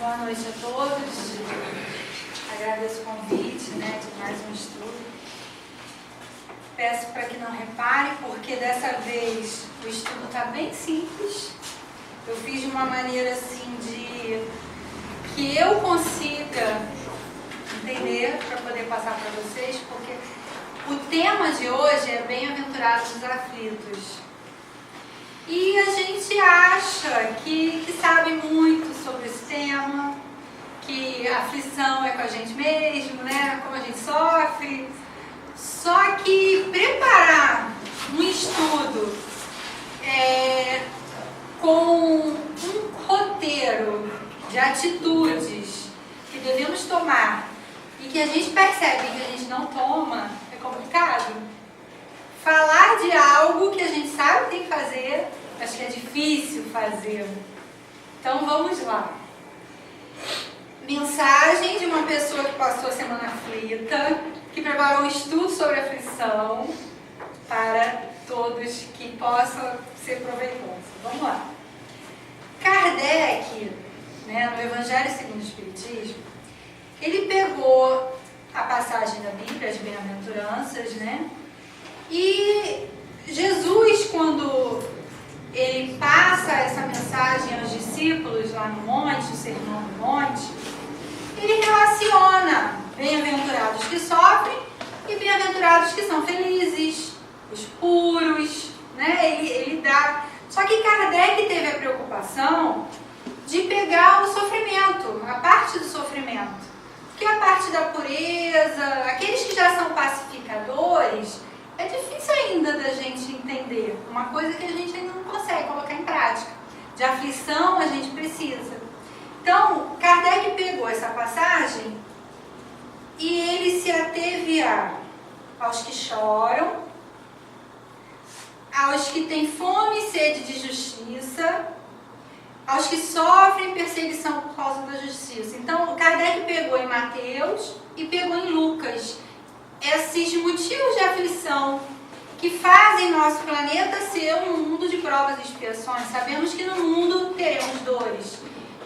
Boa noite a todos. Agradeço o convite, de mais um estudo. Peço para que não reparem, porque dessa vez o estudo está bem simples. Eu fiz de uma maneira assim de que eu consiga entender para poder passar para vocês, porque o tema de hoje é Bem-aventurados os aflitos. E a gente acha que sabe muito sobre esse tema, que a aflição é com a gente mesmo, como a gente sofre. Só que preparar um estudo com um roteiro de atitudes que devemos tomar e que a gente percebe que a gente não toma é complicado. Falar de algo que a gente sabe que tem que fazer, acho que é difícil fazer. Então vamos lá. Mensagem de uma pessoa que passou a semana aflita, que preparou um estudo sobre aflição para todos que possam ser proveitosos. Vamos lá. Kardec, no Evangelho segundo o Espiritismo, ele pegou a passagem da Bíblia, as bem-aventuranças, e Jesus, quando ele passa essa mensagem aos discípulos lá no monte, o Sermão do Monte, ele relaciona bem-aventurados que sofrem e bem-aventurados que são felizes, os puros, ele dá. Só que Kardec teve a preocupação de pegar o sofrimento, a parte do sofrimento. Porque a parte da pureza, aqueles que já são pacificadores, é difícil ainda da gente entender. Uma coisa que a gente ainda não consegue colocar em prática. De aflição a gente precisa. Então, Kardec pegou essa passagem e ele se ateve aos que choram, aos que têm fome e sede de justiça, aos que sofrem perseguição por causa da justiça. Então, Kardec pegou em Mateus e pegou em Lucas esses motivos de aflição que fazem nosso planeta ser um mundo de provas e expiações. Sabemos que no mundo teremos dores.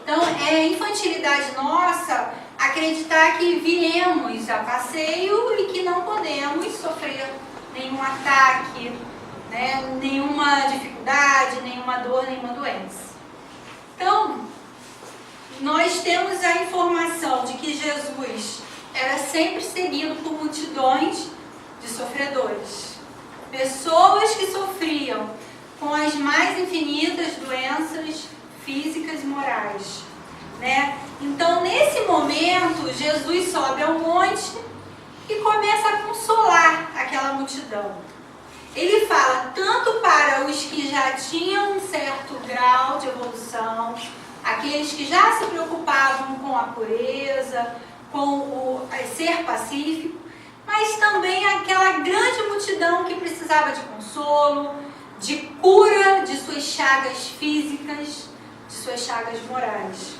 Então, é infantilidade nossa acreditar que viemos a passeio e que não podemos sofrer nenhum ataque, nenhuma dificuldade, nenhuma dor, nenhuma doença. Então, nós temos a informação de que Jesus era sempre seguido por multidões de sofredores. Pessoas que sofriam com as mais infinitas doenças físicas e morais. Então, nesse momento, Jesus sobe ao monte e começa a consolar aquela multidão. Ele fala tanto para os que já tinham um certo grau de evolução, aqueles que já se preocupavam com a pureza, com o ser pacífico, mas também aquela grande multidão que precisava de consolo, de cura de suas chagas físicas, de suas chagas morais.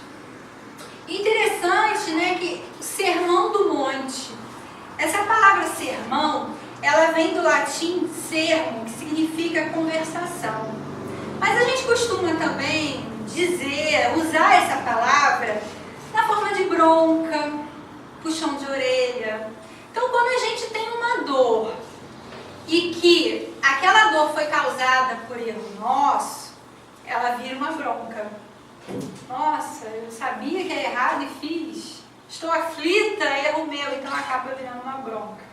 Interessante, que o Sermão do Monte, essa palavra sermão, ela vem do latim sermo, que significa conversação. Mas a gente costuma também usar essa palavra na forma de bronca, puxão de orelha. Então, quando a gente tem uma dor e que aquela dor foi causada por erro nosso, ela vira uma bronca. Nossa, eu sabia que era errado e fiz. Estou aflita, erro meu, então acaba virando uma bronca.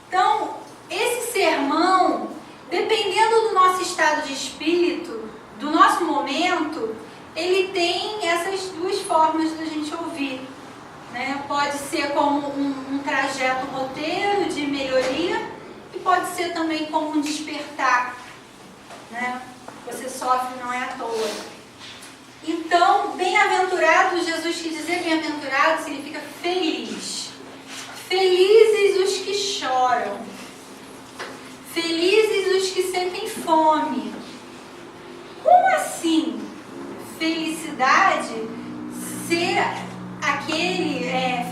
Então, esse sermão, dependendo do nosso estado de espírito, do nosso momento, ele tem essas duas formas da gente ouvir. Pode ser como um trajeto roteiro de melhoria e pode ser também como um despertar. Você sofre, não é à toa. Então, bem-aventurado, Jesus quis dizer bem-aventurado significa feliz. Felizes os que choram. Felizes os que sentem fome. Como assim? Felicidade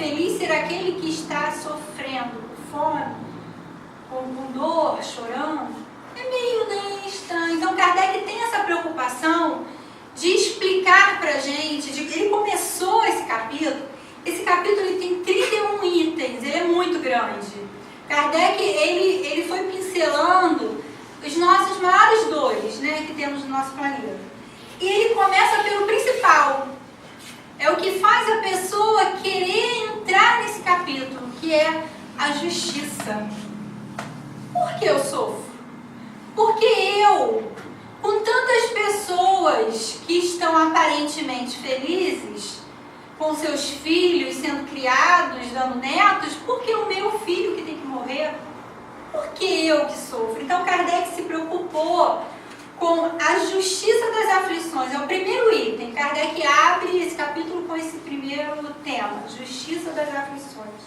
feliz ser aquele que está sofrendo com fome, com dor, chorando. É meio estranho. Então Kardec tem essa preocupação de explicar pra gente, ele começou esse capítulo Kardec, ele foi pincelando as nossas maiores dores, né, que temos no nosso planeta. E ele começa pelo principal. É o que faz a pessoa querer entrar nesse capítulo, que é a justiça. Por que eu sofro? Porque eu, com tantas pessoas que estão aparentemente felizes, com seus filhos sendo criados, dando netos, por que o meu filho que tem que morrer? Por que eu que sofro? Então Kardec se preocupou com a justiça das aflições. É o primeiro item. Kardec abre esse capítulo com esse primeiro tema, justiça das aflições.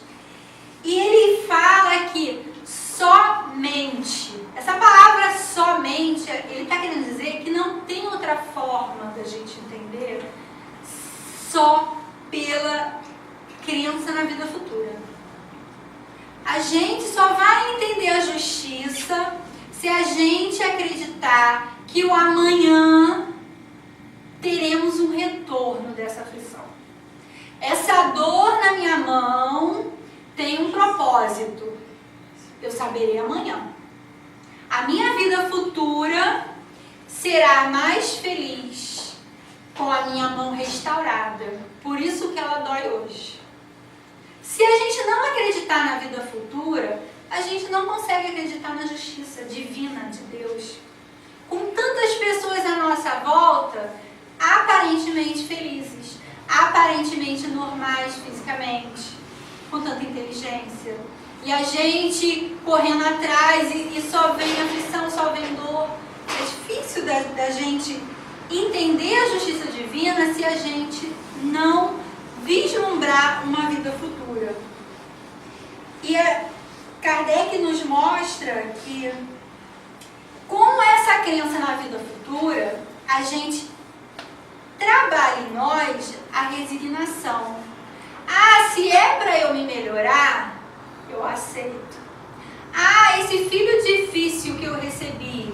E ele fala que somente, essa palavra somente, ele está querendo dizer que não tem outra forma da gente entender só pela crença na vida futura. A gente só vai entender a justiça se a gente acreditar que o amanhã teremos um retorno dessa aflição. Essa dor na minha mão tem um propósito. Eu saberei amanhã. A minha vida futura será mais feliz com a minha mão restaurada. Por isso que ela dói hoje. Se a gente não acreditar na vida futura, a gente não consegue acreditar na justiça divina de Deus. Com tantas pessoas à nossa volta, aparentemente felizes, aparentemente normais fisicamente, com tanta inteligência, e a gente correndo atrás e só vem aflição, só vem dor. É difícil da gente entender a justiça divina se a gente não vislumbrar uma vida futura. E Kardec nos mostra que com essa crença na vida futura, a gente trabalha em nós a resignação. Ah, se é para eu me melhorar, eu aceito. Ah, esse filho difícil que eu recebi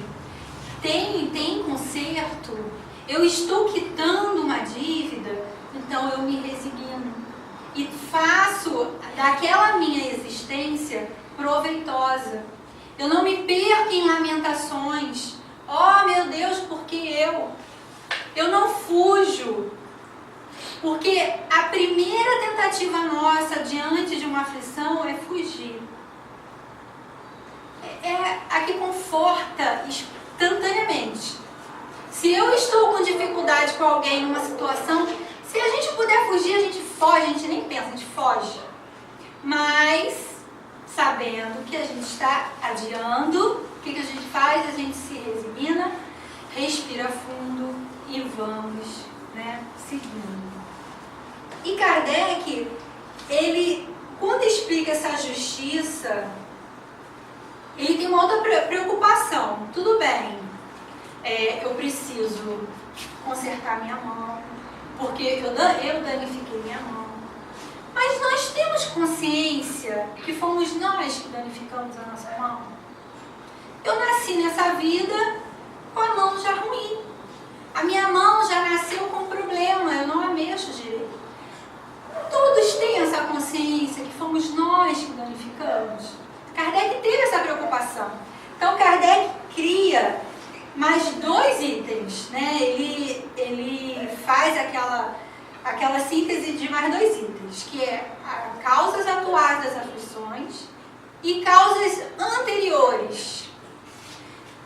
tem conserto. Eu estou quitando uma dívida, então eu me resigno. E faço daquela minha existência proveitosa. Eu não me perco em lamentações. Oh, meu Deus, por que eu? Eu não fujo. Porque a primeira tentativa nossa diante de uma aflição é fugir. É a que conforta instantaneamente. Se eu estou com dificuldade com alguém numa situação, se a gente puder fugir, a gente foge, a gente nem pensa, a gente foge. Mas, sabendo que a gente está adiando, o que a gente faz? A gente se resigna, respira fundo e vamos, seguindo. E Kardec, ele, quando explica essa justiça, ele tem uma outra preocupação. Tudo bem, eu preciso consertar minha mão, porque eu danifiquei minha mão. Mas nós temos consciência que fomos nós que danificamos a nossa mão. Eu nasci nessa vida com a mão já ruim. A minha mão já nasceu com problema, eu não a mexo direito. Todos têm essa consciência que fomos nós que danificamos. Kardec teve essa preocupação. Então Kardec cria mais 2 itens, Ele faz aquela síntese de mais 2 itens, que é causas atuais das aflições e causas anteriores.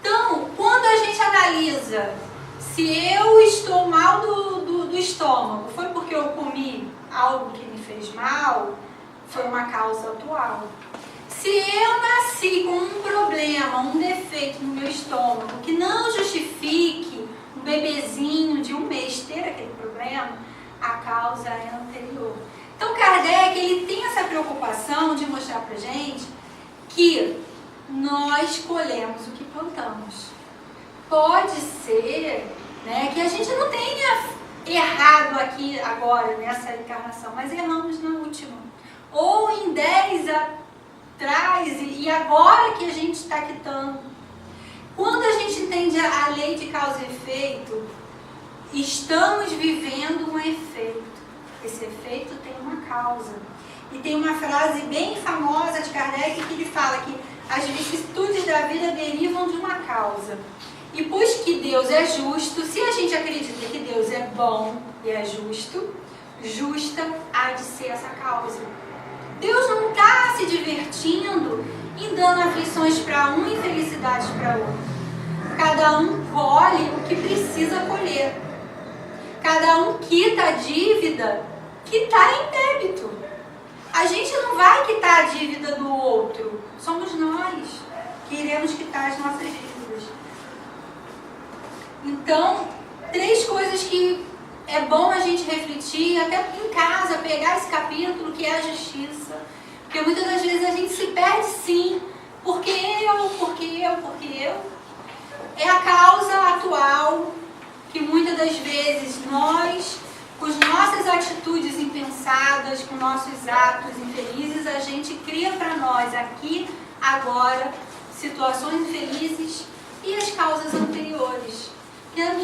Então, quando a gente analisa se eu estou mal do estômago, foi porque eu comi algo que me fez mal, foi uma causa atual. Se eu nasci com um problema, um defeito no meu estômago, que não justifique um bebezinho de 1 mês ter aquele problema, a causa é anterior. Então Kardec, ele tem essa preocupação de mostrar pra gente que nós colhemos o que plantamos. Pode ser, que a gente não tenha errado aqui agora, nessa encarnação, mas erramos na última. Ou em 10 atrás, e agora que a gente está quitando. Quando a gente entende a lei de causa e efeito, estamos vivendo um efeito. esse efeito tem uma causa. E tem uma frase bem famosa de Kardec que ele fala que as vicissitudes da vida derivam de uma causa. E pois que Deus é justo, se a gente acredita que Deus é bom e é justo, justa há de ser essa causa. Deus não está se divertindo em dando aflições para um e felicidades para outro. Cada um colhe o que precisa colher. Cada um quita a dívida que está em débito. A gente não vai quitar a dívida do outro. Somos nós que iremos quitar as nossas dívidas. Então, 3 coisas que é bom a gente refletir, até em casa, pegar esse capítulo que é a justiça. Porque muitas das vezes a gente se perde sim. Porque eu. É a causa atual que muitas das vezes nós, com as nossas atitudes impensadas, com nossos atos infelizes, a gente cria para nós aqui, agora, situações infelizes e as causas anteriores.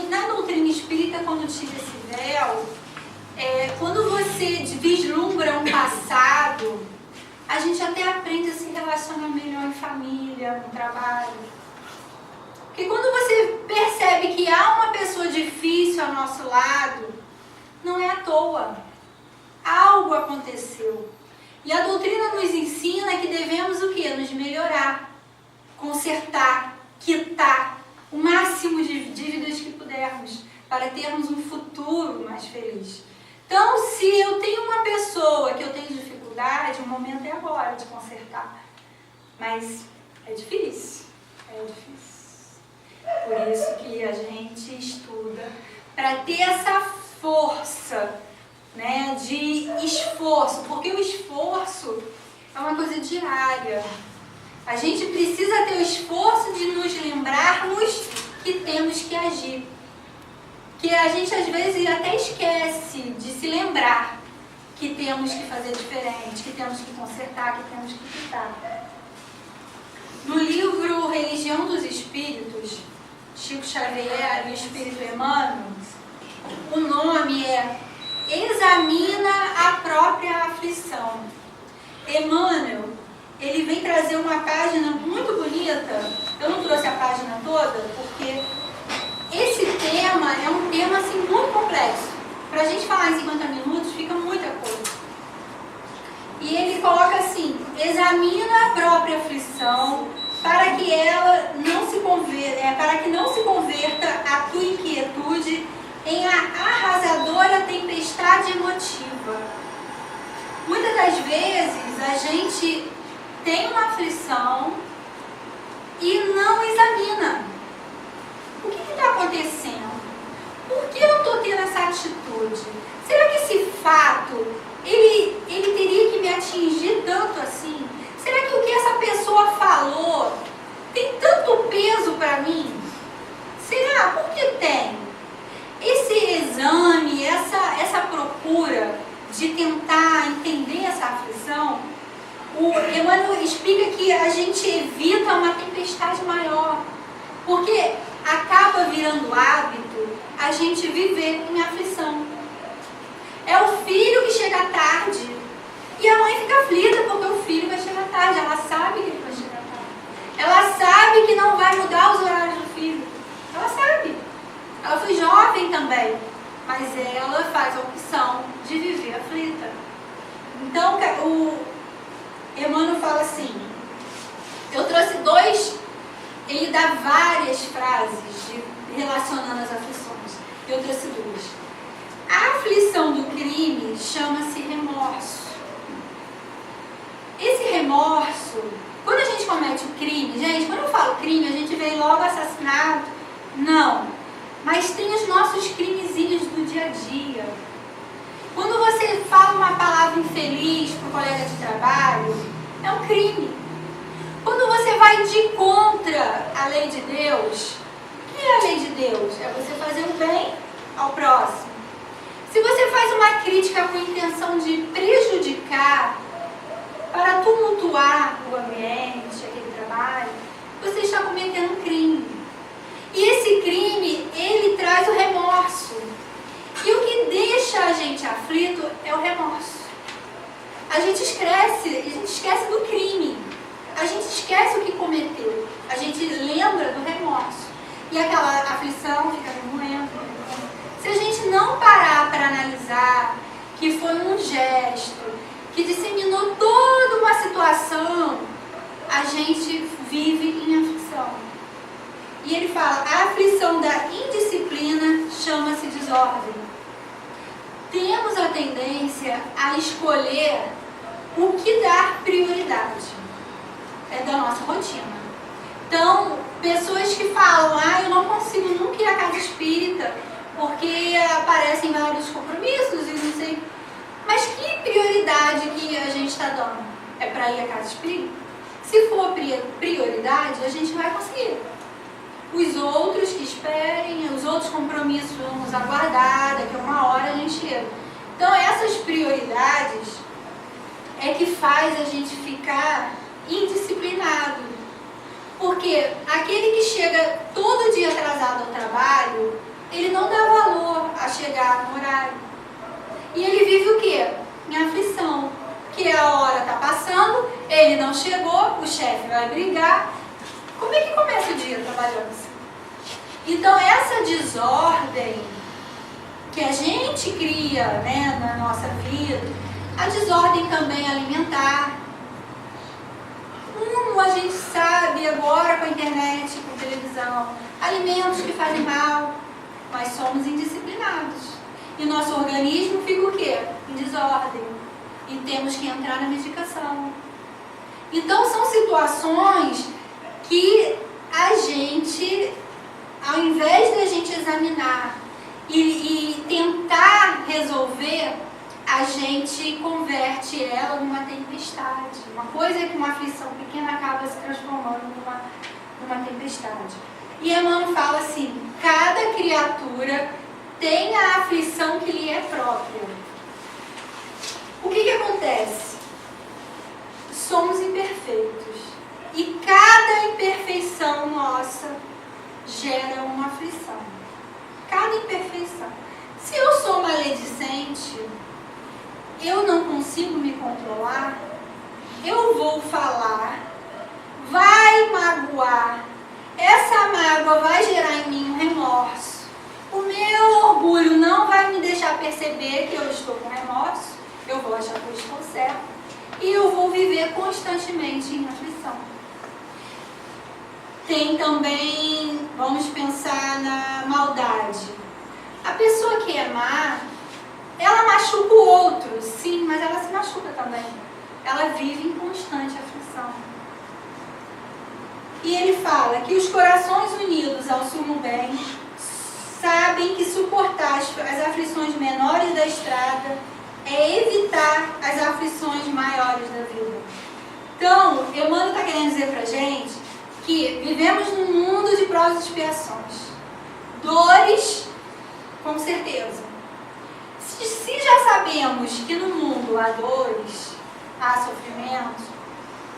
Na doutrina espírita, quando tira esse véu, quando você vislumbra um passado, a gente até aprende a se relacionar melhor em família, no trabalho. Porque quando você percebe que há uma pessoa difícil ao nosso lado, não é à toa. Algo aconteceu. E a doutrina nos ensina que devemos o quê? Nos melhorar, consertar, quitar o máximo de dívidas que pudermos, para termos um futuro mais feliz. Então, se eu tenho uma pessoa que eu tenho dificuldade, o momento é agora de consertar. Mas é difícil, Por isso que a gente estuda, para ter essa força, né, de esforço, porque o esforço é uma coisa diária. A gente precisa ter o esforço de nos lembrarmos que temos que agir. Que a gente às vezes até esquece de se lembrar que temos que fazer diferente, que temos que consertar, que temos que quitar. No livro Religião dos Espíritos, Chico Xavier e o Espírito Emmanuel, o nome é Examina a Própria Aflição. Emmanuel, ele vem trazer uma página muito bonita. Eu não trouxe a página toda, porque esse tema é um tema assim, muito complexo. Para a gente falar em 50 minutos, fica muita coisa. E ele coloca assim: examina a própria aflição, para que ela não se converta, para que não se converta a tua inquietude em arrasadora tempestade emotiva. Muitas das vezes a gente tem uma aflição e não examina. O que está acontecendo? Por que eu estou tendo essa atitude? Será que esse fato, ele teria que me atingir tanto assim? Será que o que essa pessoa falou tem tanto peso para mim? Será? Por que tem? Esse exame, essa procura de tentar entender essa aflição, o Emmanuel explica que a gente evita uma tempestade maior, porque acaba virando hábito a gente viver em aflição. É o filho que chega tarde e a mãe fica aflita porque o filho vai chegar tarde. Ela sabe que ele vai chegar tarde. Ela sabe que não vai mudar os horários do filho. Ela sabe. Ela foi jovem também, mas ela faz a opção de viver aflita. Então, o Emmanuel fala assim, eu trouxe 2, ele dá várias frases relacionando as aflições. Eu trouxe 2. A aflição do crime chama-se remorso. Esse remorso, quando a gente comete o crime, gente, quando eu falo crime, a gente vê logo assassinato. Não. Mas tem os nossos crimezinhos do dia a dia. Quando você fala uma palavra infeliz para o colega de trabalho, é um crime. Quando você vai de contra a lei de Deus, o que é a lei de Deus? É você fazer o bem ao próximo. Se você faz uma crítica com a intenção de prejudicar, para tumultuar o ambiente, aquele trabalho, você está cometendo um crime. E esse crime, ele traz o remorso. E o que deixa a gente sente aflito é o remorso. A gente esquece do crime. A gente esquece o que cometeu. A gente lembra do remorso. E aquela aflição fica remoendo. Se a gente não parar para analisar que foi um gesto que disseminou toda uma situação, a gente vive em aflição. E ele fala, a aflição da indisciplina chama-se desordem. Temos a tendência a escolher o que dar prioridade. É da nossa rotina. Então, pessoas que falam, eu não consigo nunca ir à casa espírita, porque aparecem vários compromissos e não sei. Mas que prioridade que a gente está dando? É para ir à casa espírita? Se for prioridade, a gente vai conseguir. Os outros que esperem, os outros compromissos vamos aguardar, daqui a uma hora a gente chega. Então essas prioridades é que faz a gente ficar indisciplinado. Porque aquele que chega todo dia atrasado ao trabalho, ele não dá valor a chegar no horário. E ele vive o quê? Em aflição. Que a hora está passando, ele não chegou, o chefe vai brigar. Como é que começa o dia trabalhando assim? Então essa desordem que a gente cria, né, na nossa vida, a desordem também alimentar. A gente sabe agora com a internet, com a televisão, alimentos que fazem mal, mas somos indisciplinados. E nosso organismo fica o quê? Em desordem. E temos que entrar na medicação. Então são situações que a gente, ao invés de a gente examinar e tentar resolver, a gente converte ela numa tempestade. Uma coisa é que uma aflição pequena acaba se transformando numa tempestade. E Emmanuel fala assim, cada criatura tem a aflição que lhe é própria. O que acontece? Somos imperfeitos. E cada imperfeição nossa gera uma aflição. Cada imperfeição. Se eu sou maledicente, eu não consigo me controlar, eu vou falar, vai magoar, essa mágoa vai gerar em mim um remorso. O meu orgulho não vai me deixar perceber que eu estou com remorso, eu vou achar que eu estou certo, e eu vou viver constantemente em aflição. Tem também, vamos pensar na maldade. A pessoa que é má, ela machuca o outro, sim, mas ela se machuca também. Ela vive em constante aflição. E ele fala que os corações unidos ao sumo bem sabem que suportar as aflições menores da estrada é evitar as aflições maiores da vida. Então, Emmanuel está querendo dizer pra gente que vivemos num mundo de provas e expiações. Dores, com certeza. Se já sabemos que no mundo há dores, há sofrimentos,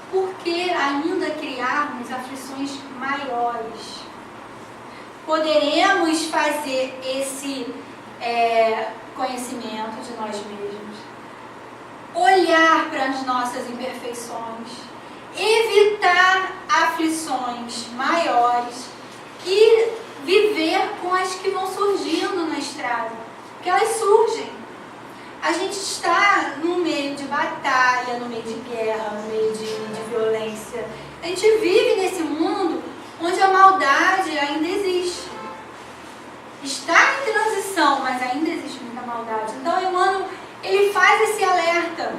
por que ainda criarmos aflições maiores? Poderemos fazer esse conhecimento de nós mesmos, olhar para as nossas imperfeições, evitar aflições maiores e viver com as que vão surgindo na estrada, porque elas surgem. A gente está no meio de batalha, no meio de guerra, no meio de violência. A gente vive nesse mundo onde a maldade ainda existe. Está em transição, mas ainda existe muita maldade. Então, Emmanuel, ele faz esse alerta.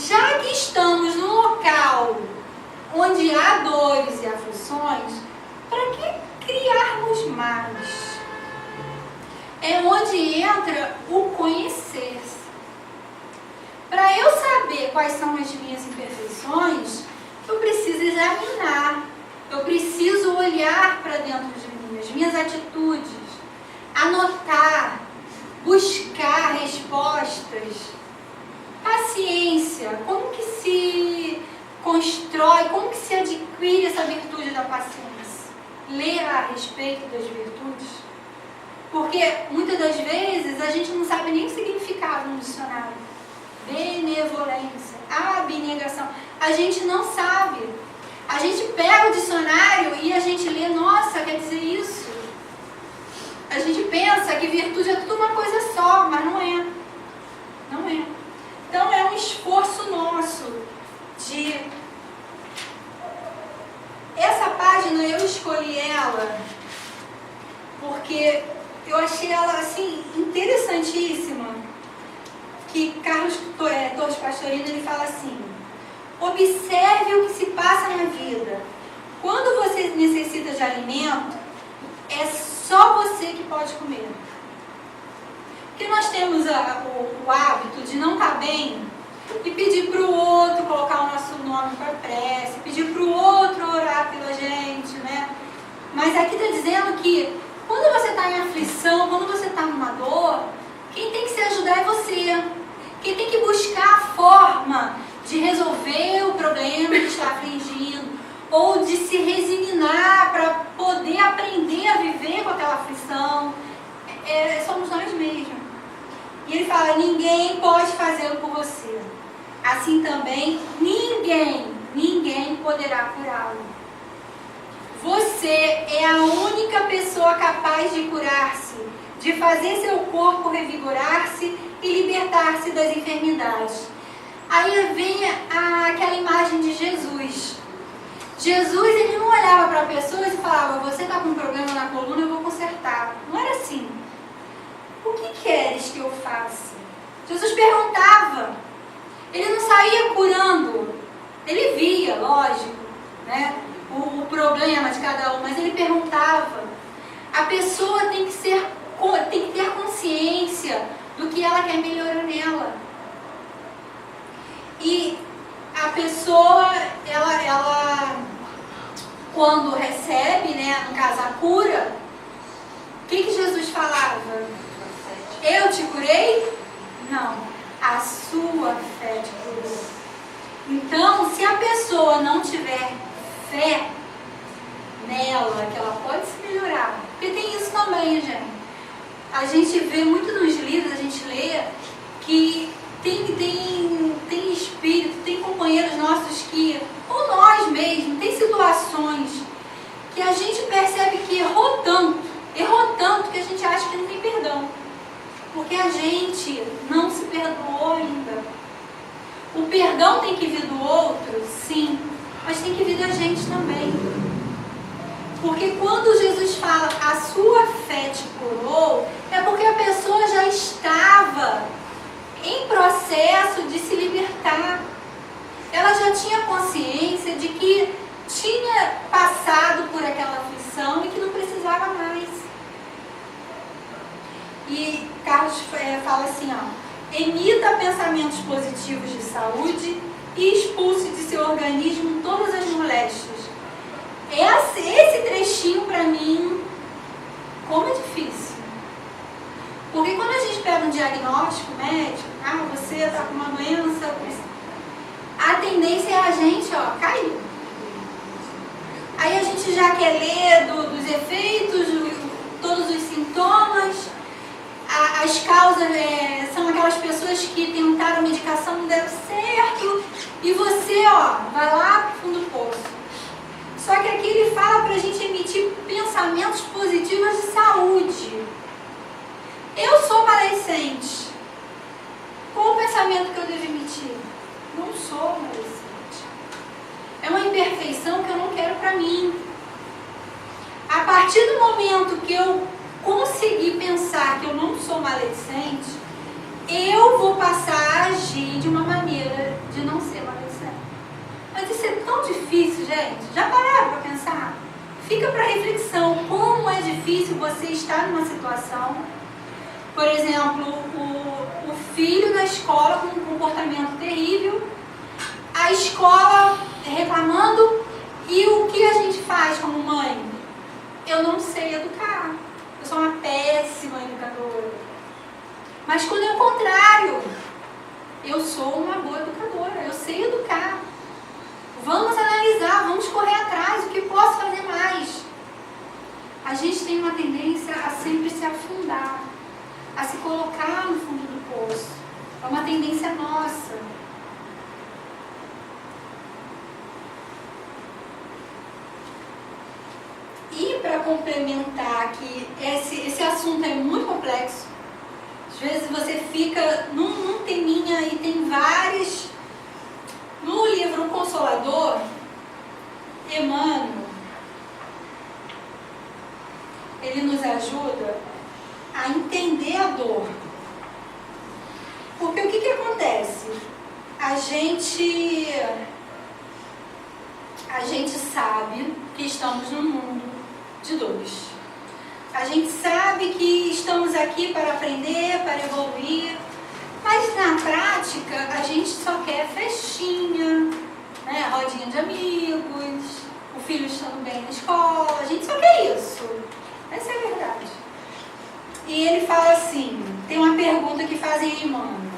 Já que estamos num local onde há dores e aflições, para que criarmos mais? É onde entra o conhecer-se. Para eu saber quais são as minhas imperfeições, eu preciso examinar, eu preciso olhar para dentro de mim, as minhas atitudes, anotar, buscar respostas, paciência, como que se constrói, como que se adquire essa virtude da paciência? Ler a respeito das virtudes. Porque muitas das vezes a gente não sabe nem o significado no dicionário? Benevolência, abnegação. A gente não sabe. A gente pega o dicionário e a gente lê, nossa, quer dizer isso. A gente pensa que virtude é tudo uma coisa só, mas não é. Não é. Então é um esforço nosso de... Essa página eu escolhi ela porque eu achei ela assim interessantíssima, que Carlos Torres Pastorino ele fala assim: observe o que se passa na vida. Quando você necessita de alimento, é só você que pode comer. Porque nós temos o hábito de não estar bem e pedir para o outro colocar o nosso nome para prece, pedir para o outro orar pela gente, né? Mas aqui está dizendo que quando você está em aflição, quando você está numa dor, quem tem que se ajudar é você. Quem tem que buscar a forma de resolver o problema que está afligindo, ou de se resignar para poder aprender a viver com aquela aflição, somos nós mesmos. E ele fala, ninguém pode fazê-lo por você. Assim também, ninguém poderá curá-lo. Você é a única pessoa capaz de curar-se, de fazer seu corpo revigorar-se e libertar-se das enfermidades. Aí vem aquela imagem de Jesus. Jesus, ele não olhava para pessoas e falava, você está com um problema na coluna, eu vou consertar. Não era assim. O que queres que eu faça? Jesus perguntava. Ele não saía curando. Ele via, lógico, né, o problema de cada um, mas ele perguntava. A pessoa tem que ter consciência do que ela quer melhorar nela. E a pessoa, ela quando recebe, né, no caso a cura, o que Jesus falava? Eu te curei? Não, a sua fé te curou. Então, se a pessoa não tiver fé nela, que ela pode se melhorar, porque tem isso também, gente. A gente vê muito nos livros, a gente lê, que tem espírito, tem companheiros nossos que, ou nós mesmos, tem situações que a gente percebe que errou tanto que a gente acha que não tem perdão. Porque a gente não se perdoou ainda. O perdão tem que vir do outro, sim, mas tem que vir da gente também. Porque quando Jesus fala, a sua fé te curou, é porque a pessoa já estava em processo de se libertar. Ela já tinha consciência de que tinha passado por aquela aflição e que não precisava mais. E Carlos fala assim, ó, emita pensamentos positivos de saúde e expulse de seu organismo todas as moléstias. Esse trechinho para mim, como é difícil. Porque quando a gente pega um diagnóstico médico, você está com uma doença, a tendência é a gente, cair. Aí a gente já quer ler dos efeitos, todos os sintomas. As causas são aquelas pessoas que tentaram a medicação, não deram certo, e você, vai lá pro fundo do poço. Só que aqui ele fala para a gente emitir pensamentos positivos de saúde. Eu sou maledicente. Qual o pensamento que eu devo emitir? Não sou maledicente. É uma imperfeição que eu não quero para mim. A partir do momento que eu conseguir pensar que eu não sou maledicente, eu vou passar a agir de uma maneira de não ser maledicente. Mas isso é tão difícil, gente. Já pararam para pensar? Fica para reflexão. Como é difícil você estar numa situação, por exemplo, o filho na escola com um comportamento terrível, a escola reclamando, e o que a gente faz como mãe? Eu não sei educar. Eu sou uma péssima educadora. Mas quando é o contrário, eu sou uma boa educadora, eu sei educar. Vamos analisar, vamos correr atrás, o que posso fazer mais? A gente tem uma tendência a sempre se afundar, a se colocar no fundo do poço. É uma tendência nossa. E para complementar que esse assunto é muito complexo, às vezes você fica num teminha e tem vários. No livro O Consolador, Emmanuel, ele nos ajuda a entender a dor. Porque o que acontece? A gente sabe que estamos num mundo de dores. A gente sabe que estamos aqui para aprender, para evoluir, mas na prática a gente só quer festinha, né? Rodinha de amigos, o filho estando bem na escola, a gente só quer isso. Essa é a verdade. E ele fala assim, tem uma pergunta que fazem a Emmanuel: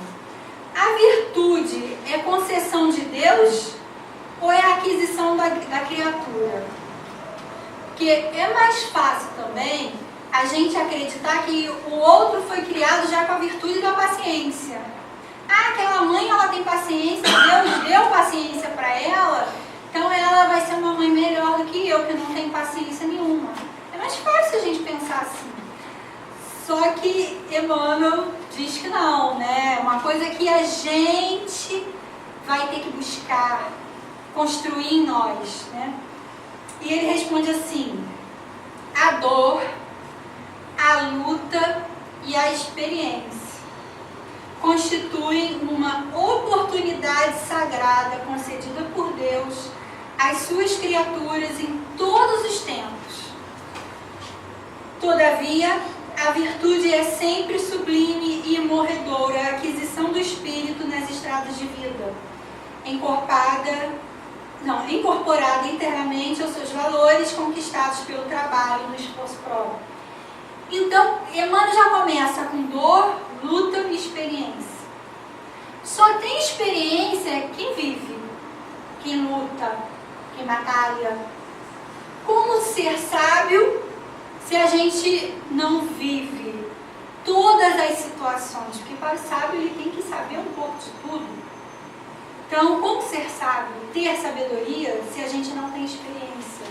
a virtude é concessão de Deus ou é a aquisição da criatura? Porque é mais fácil também a gente acreditar que o outro foi criado já com a virtude da paciência. Ah, aquela mãe, ela tem paciência, Deus deu paciência para ela, então ela vai ser uma mãe melhor do que eu, que não tenho paciência nenhuma. É mais fácil a gente pensar assim. Só que Emmanuel diz que não, né? Uma coisa que a gente vai ter que buscar, construir em nós, né? E ele responde assim: a dor, a luta e a experiência constituem uma oportunidade sagrada concedida por Deus às suas criaturas em todos os tempos. Todavia, a virtude é sempre sublime e imorredora a aquisição do espírito nas estradas de vida, incorporada internamente aos seus valores conquistados pelo trabalho no esforço próprio. Então, Emmanuel já começa com dor, luta e experiência. Só tem experiência quem vive, quem luta, quem batalha. Como ser sábio se a gente não vive todas as situações? Porque para o sábio ele tem que saber um pouco de tudo. Então, como ser sábio, ter sabedoria, se a gente não tem experiência?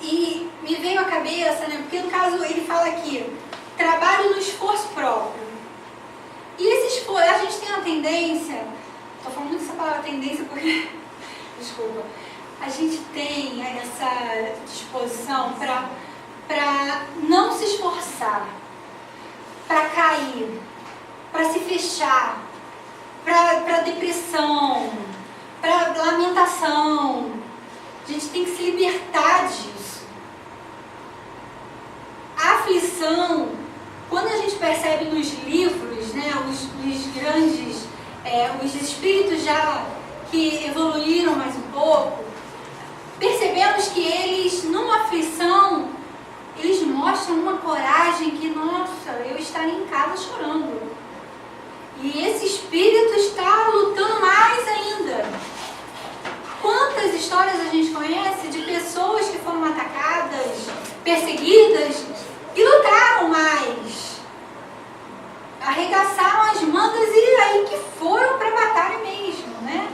E me veio à cabeça, né? Porque no caso ele fala aqui, trabalho no esforço próprio. E esse esforço, a gente tem uma tendência, estou falando muito essa palavra tendência porque, desculpa, a gente tem essa disposição para não se esforçar, para cair, para se fechar, para depressão, para lamentação. A gente tem que se libertar disso. A aflição, quando a gente percebe nos livros, né, os grandes, os espíritos já que evoluíram mais um pouco, percebemos que eles, numa aflição, eles mostram uma coragem que, nossa, eu estaria em casa chorando. E esse espírito está lutando mais ainda. Quantas histórias a gente conhece de pessoas que foram atacadas, perseguidas e lutaram mais, arregaçaram as mangas e aí que foram para a batalha mesmo, né?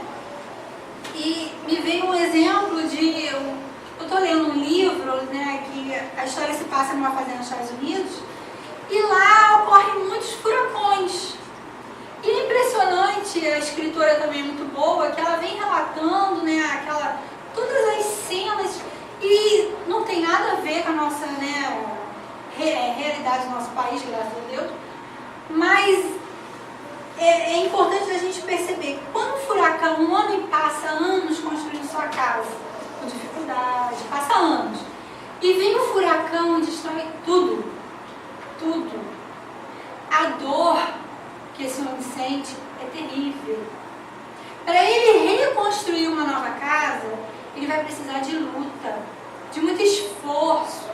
E me veio um exemplo de... Eu estou lendo um livro, né, que a história se passa numa fazenda nos Estados Unidos, e lá ocorrem muitos furacões. E é impressionante, a escritora também é muito boa, que ela vem relatando, né, todas as cenas, e não tem nada a ver com a nossa, né, realidade do nosso país, graças a Deus, mas é importante a gente perceber, quando um furacão, um homem passa anos construindo sua casa, com dificuldade, passa anos, e vem um furacão e destrói tudo, tudo. A dor que esse homem sente é terrível. Para ele reconstruir uma nova casa, ele vai precisar de luta, de muito esforço,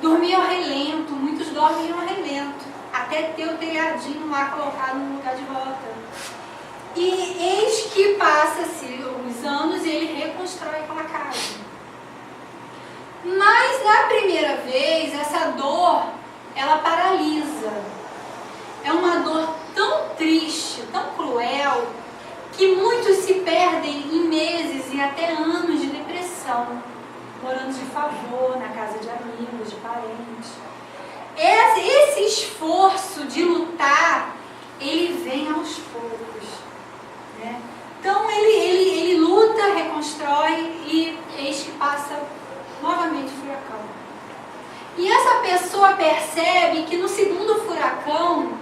dormir ao relento, muitos dormem ao relento, até ter o telhadinho lá colocado no lugar de volta. E eis que passa-se os anos e ele reconstrói aquela casa. Mas na primeira vez, essa dor, ela paralisa. É uma dor que muitos se perdem em meses e até anos de depressão, morando de favor na casa de amigos, de parentes. Esse esforço de lutar, ele vem aos poucos, né? Então ele luta, reconstrói e eis que passa novamente o furacão. E essa pessoa percebe que no segundo furacão,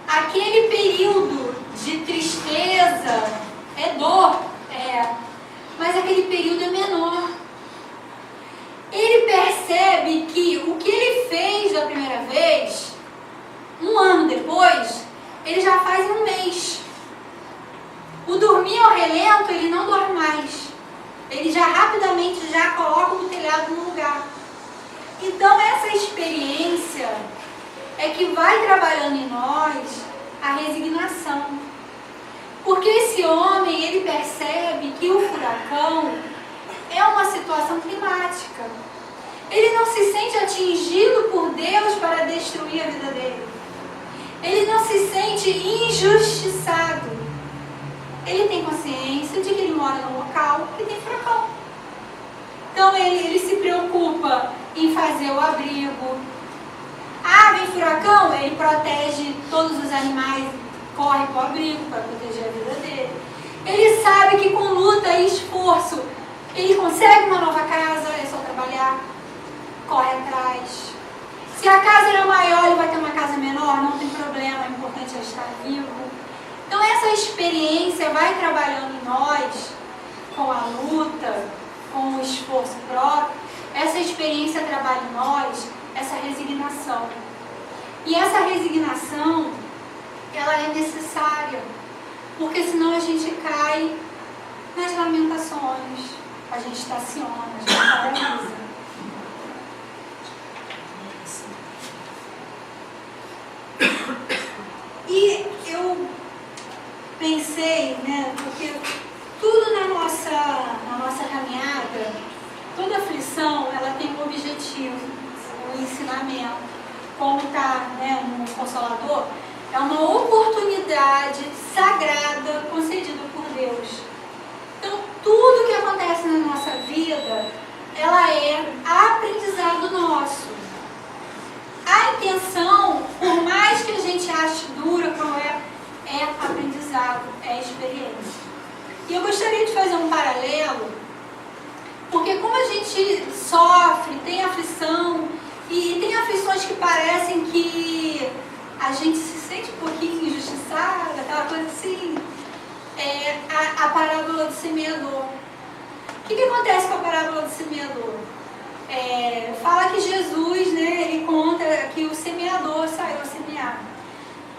aquele período de tristeza, é dor, mas aquele período é menor. Ele percebe que o que ele fez da primeira vez, um ano depois, ele já faz em um mês. O dormir ao relento, ele não dorme mais. Ele já rapidamente já coloca o telhado no lugar. Então essa experiência é que vai trabalhando em nós a resignação. Porque esse homem, ele percebe que o furacão é uma situação climática. Ele não se sente atingido por Deus para destruir a vida dele. Ele não se sente injustiçado. Ele tem consciência de que ele mora num local que tem furacão. Então ele se preocupa em fazer o abrigo. Vem furacão, ele protege todos os animais, corre para o abrigo para proteger a vida dele. Ele sabe que com luta e esforço ele consegue uma nova casa, é só trabalhar, corre atrás. Se a casa era maior, ele vai ter uma casa menor, não tem problema, o importante é estar vivo. Então essa experiência vai trabalhando em nós, com a luta, com o esforço próprio. Essa experiência trabalha em nós, essa resignação. E essa resignação, ela é necessária, porque senão a gente cai nas lamentações, a gente estaciona, a gente paralisa. E eu pensei, né, porque tudo na nossa caminhada, toda aflição, ela tem um objetivo, um ensinamento. Como está, né, no Consolador, é uma oportunidade sagrada concedida por Deus. Então, tudo que acontece na nossa vida, ela é aprendizado nosso. A intenção, por mais que a gente ache dura, qual é aprendizado, é experiência. E eu gostaria de fazer um paralelo, porque como a gente sofre, tem aflição, e tem aflições que parecem que a gente se sente um pouquinho injustiçada, aquela coisa assim, a parábola do semeador. O que acontece com a parábola do semeador? Fala que Jesus, né, ele conta que o semeador saiu a semear.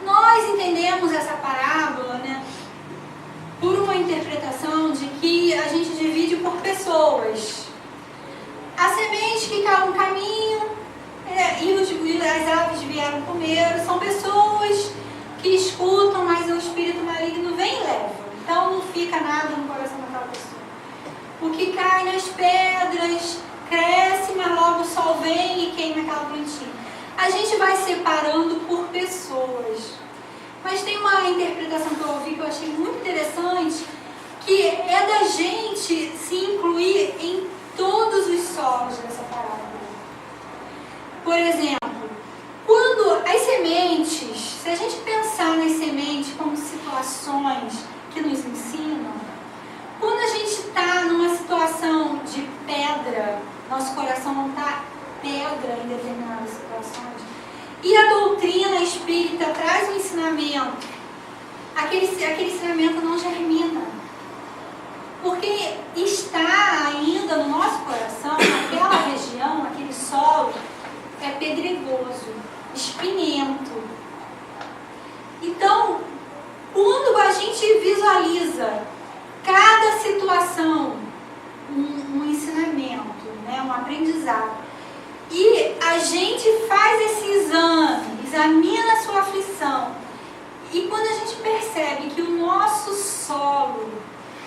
Nós entendemos essa parábola, né, por uma interpretação de que a gente divide por pessoas. A semente que caiu no caminho, e as aves vieram comer, são pessoas que escutam, mas o espírito maligno vem e leva. Então não fica nada no coração daquela pessoa. O que cai nas pedras cresce, mas logo o sol vem e queima aquela plantinha. A gente vai separando por pessoas. Mas tem uma interpretação que eu ouvi que eu achei muito interessante, que é da gente se incluir em todos os solos dessa parábola. Por exemplo, quando as sementes, se a gente pensar nas sementes como situações que nos ensinam, quando a gente está numa situação de pedra, nosso coração não está pedra em determinadas situações, e a doutrina espírita traz um ensinamento, aquele ensinamento não germina, porque está ainda no nosso coração, naquela região, aquele solo, é pedregoso, espinhento. Então, quando a gente visualiza cada situação, um ensinamento, né, um aprendizado, e a gente faz esse exame, examina a sua aflição, e quando a gente percebe que o nosso solo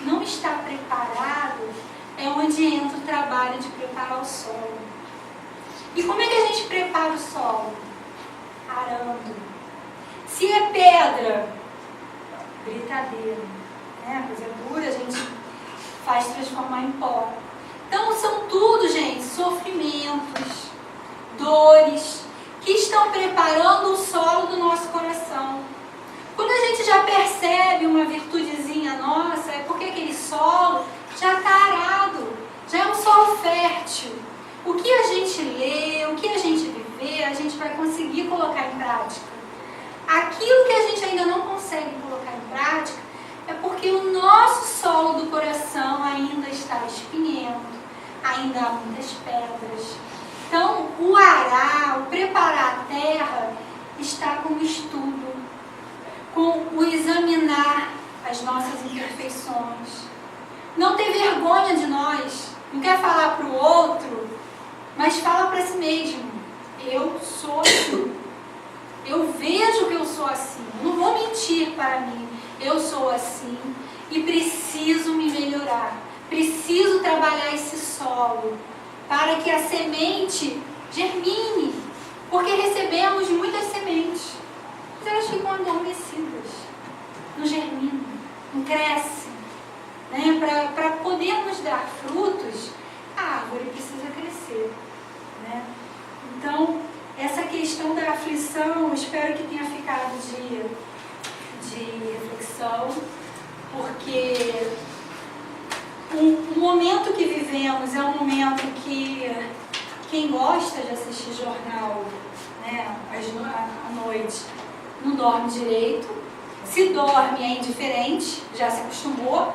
não está preparado, é onde entra o trabalho de preparar o solo. E como é que a gente prepara o solo? Arando. Se é pedra, britadeira. né? A coisa dura a gente faz transformar em pó. Então são tudo, gente, sofrimentos, dores, que estão preparando o solo do nosso coração. Quando a gente já percebe uma virtudezinha nossa, é porque aquele solo já está arado, já é um solo fértil. O que a gente lê, o que a gente viver, a gente vai conseguir colocar em prática. Aquilo que a gente ainda não consegue colocar em prática é porque o nosso solo do coração ainda está espinhento, ainda há muitas pedras. Então, o arar, o preparar a terra, está com o estudo, com o examinar as nossas imperfeições. Não ter vergonha de nós, não quer falar para o outro, mas fala para si mesmo. Eu sou assim. Eu vejo que eu sou assim. Eu não vou mentir para mim. Eu sou assim e preciso me melhorar. Preciso trabalhar esse solo para que a semente germine. Porque recebemos muitas sementes, mas elas ficam adormecidas, não germinam, não crescem. Né? Para podermos dar frutos, a árvore precisa crescer. Né? Então, essa questão da aflição, espero que tenha ficado de reflexão, porque o momento que vivemos é um momento que quem gosta de assistir jornal, né, à noite não dorme direito. Se dorme é indiferente, já se acostumou.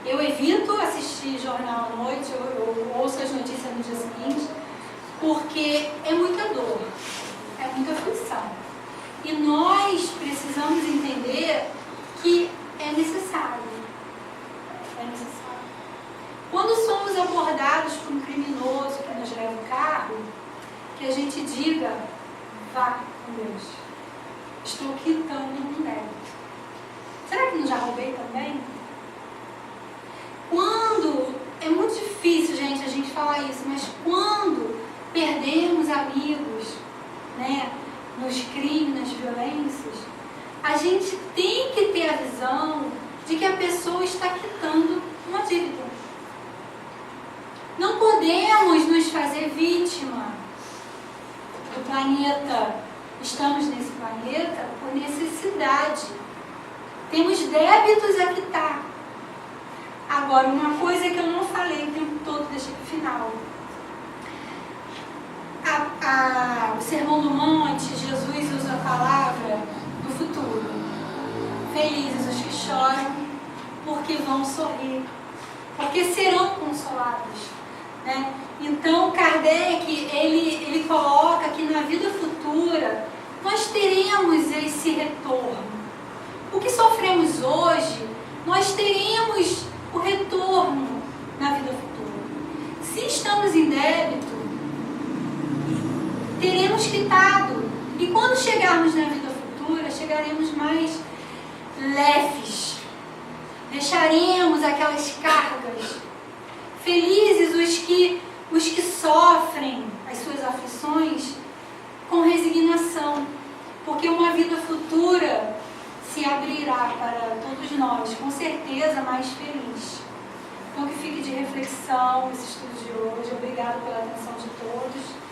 Eu evito assistir jornal à noite, eu ouço as notícias no dia seguinte, porque é muita dor, é muita aflição. E nós precisamos entender que é necessário. É necessário. Quando somos abordados por um criminoso que nos leva o carro, que a gente diga, vá com Deus. Estou quitando um débito. Será que não já roubei também? Quando, é muito difícil, gente, a gente falar isso, mas quando perdemos amigos, né, nos crimes, nas violências, a gente tem que ter a visão de que a pessoa está quitando uma dívida. Não podemos nos fazer vítima do planeta. Estamos nesse planeta por necessidade. Temos débitos a quitar. Agora, uma coisa que eu não falei o tempo todo, deixei para o final. O Sermão do Monte, Jesus usa a palavra do futuro. Felizes os que choram, porque vão sorrir, porque serão consolados. Né? Então, Kardec, ele coloca que na vida futura nós teremos esse retorno. O que sofremos hoje, nós teremos o retorno na vida futura. Se estamos em débito, teremos quitado. E quando chegarmos na vida futura, chegaremos mais leves. Deixaremos aquelas cargas. Felizes os que sofrem as suas aflições com resignação. Porque uma vida futura se abrirá para todos nós, com certeza mais feliz. Então que fique de reflexão esse estudo de hoje. Obrigada pela atenção de todos.